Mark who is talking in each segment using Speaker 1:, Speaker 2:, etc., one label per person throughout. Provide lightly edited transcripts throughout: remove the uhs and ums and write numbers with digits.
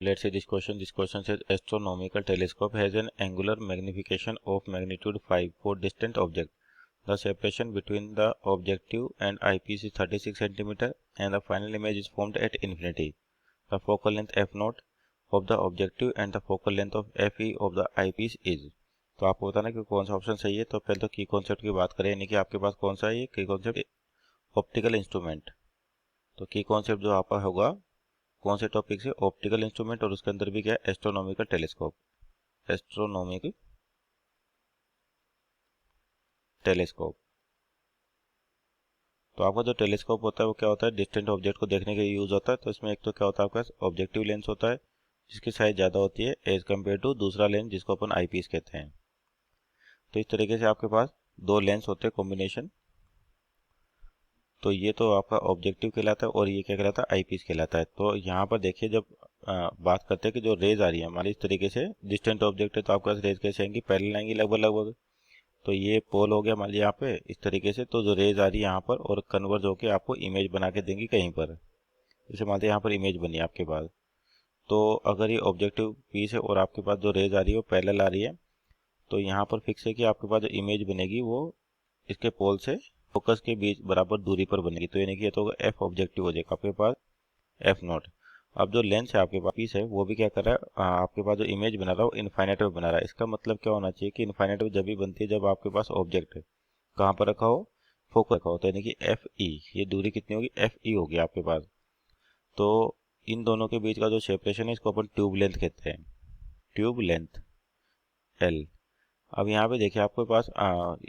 Speaker 1: Let's see this question. This question says astronomical telescope has an angular magnification of magnitude 5 for distant object. The separation between the objective and eyepiece is 36 cm and the final image is formed at infinity. The focal length f0 of the objective and the focal length of fe of the eyepiece is. तो आपको बताना कि कौन सा option सही है। तो पहले तो की कॉन्सेप्ट की बात करें, यानी कि आपके पास कौन सा है ये की कॉन्सेप्ट, ऑप्टिकल इंस्ट्रूमेंट। तो की कॉन्सेप्ट जो आपका होगा कौन से टॉपिक से, ऑप्टिकल इंस्ट्रूमेंट, और उसके अंदर भी क्या है, एस्ट्रोनॉमिकल टेलीस्कोप, एस्ट्रोनॉमिकल टेलीस्कोप। तो आपका जो टेलीस्कोप होता है वो क्या होता है, डिस्टेंट ऑब्जेक्ट को देखने के लिए यूज होता है। तो इसमें एक तो क्या होता है आपका ऑब्जेक्टिव लेंस होता है जिसकी साइज ज़्यादा होती है एज कम्पेयर टू दूसरा लेंस जिसको अपन आईपीस कहते हैं। तो इस तरीके से आपके पास दो लेंस होते हैं कॉम्बिनेशन। तो ये तो आपका ऑब्जेक्टिव कहलाता है और ये क्या कहलाता है, आईपीस कहलाता है। तो यहाँ पर देखिए जब बात करते हैं कि जो रेज आ रही है हमारी इस तरीके से, डिस्टेंट ऑब्जेक्ट है तो आपके पास रेज कैसे आएंगी, पैरेलल आएंगी लगभग लगभग। तो ये पोल हो गया मान लीजिए यहाँ पे इस तरीके से। तो जो रेज आ रही है यहाँ पर और कन्वर्ज होकर आपको इमेज बना के देंगी कहीं पर, जैसे मान लीजिए यहाँ पर इमेज बनी आपके पास। तो अगर ये ऑब्जेक्टिव पीस है और आपके पास जो रेज आ रही है वो पैरेलल आ रही है, तो यहाँ पर फिक्स है कि आपके पास जो इमेज बनेगी वो इसके पोल से फोकस के बीच बराबर दूरी पर बनेगी। तो यानी कि ये तो होगा एफ ऑब्जेक्टिव हो जाएगा आपके पास f0। अब जो लेंस है आपके पास पीस है वो भी क्या कर रहा है, आपके पास जो इमेज बना रहा है वो इनफाइनाइट में बना रहा है। इसका मतलब क्या होना चाहिए कि इनफाइनाइट में जब भी बनती है जब आपके पास ऑब्जेक्ट है कहाँ पर रखा हो, फोकस रखा हो। तो यानी कि एफ ई, ये दूरी कितनी होगी, एफ ई होगी आपके पास। तो इन दोनों के बीच का जो सेपरेशन है इसको अपन ट्यूब लेंथ कहते हैं, ट्यूब लेंथ एल। अब यहाँ पे देखिए आपके पास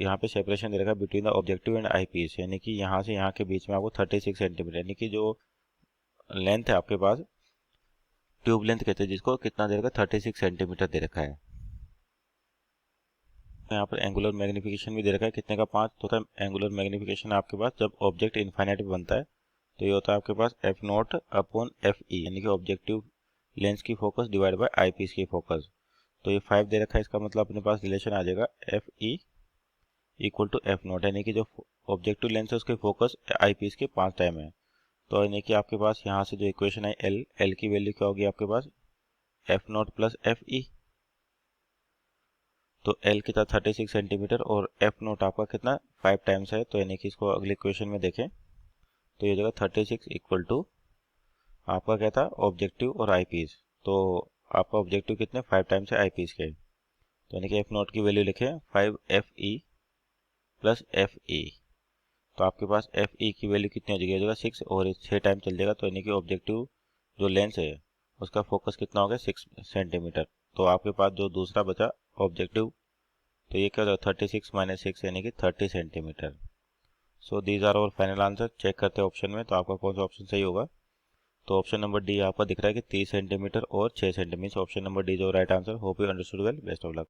Speaker 1: यहाँ पे सेपरेशन दे रखा है between the objective and eyepiece, यानी कि यहाँ से यहाँ के बीच में आपको 36 सेंटीमीटर, यानी कि जो लेंथ है आपके पास ट्यूब लेंथ कहते हैं जिसको, कितना दे रखा है, 36 सेंटीमीटर दे रखा है। यहाँ पर एंगुलर मैग्निफिकेशन भी दे रखा है कितने का, 5। तो होता है एंगुलर मैग्निफिकेशन आपके पास जब ऑब्जेक्ट इनफाइनाइट में बनता है तो ये होता है आपके पास F not upon F E, यानी कि ऑब्जेक्टिव लेंस की focus divide by eyepiece की फोकस। तो ये 5 दे रखा है, इसका मतलब अपने पास रिलेशन आ जाएगा F E equal to F nought, यानी कि जो ऑब्जेक्टिव लेंस है उसके फोकस आई पीस के 5 टाइम है। तो यानी कि आपके पास यहाँ से जो इक्वेशन है एल की वैल्यू क्या होगी आपके पास, F not plus F E. तो एल कितना 36 सेंटीमीटर और एफ नोट आपका कितना 5 टाइम्स है। तो यानी कि इसको अगले क्वेश्चन में देखें तो ये जगह 36 इक्वल टू आपका क्या था, ऑब्जेक्टिव और आई पीस। तो आपका ऑब्जेक्टिव कितने 5 टाइम्स है आई पीस के। तो यानी कि एफ नोट की वैल्यू लिखें 5 F E plus F E. तो आपके पास एफ ई की वैल्यू कितनी हो जाएगी, हो 6 और 6 टाइम चल जाएगा। तो यानी कि ऑब्जेक्टिव जो लेंस है उसका फोकस कितना हो गया 6 सेंटीमीटर। तो आपके पास जो दूसरा बचा ऑब्जेक्टिव, तो ये क्या होगा 36 माइनस 6 यानी कि 30 centimetre. So these are our final answer. Check करते हैं ऑप्शन में तो आपका कौन सा ऑप्शन सही होगा। तो ऑप्शन नंबर डी आपका दिख रहा है कि 30 सेंटीमीटर और 6 सेंटीमीटर। ऑप्शन नंबर डी जो right answer. Hope you understood well, best of luck.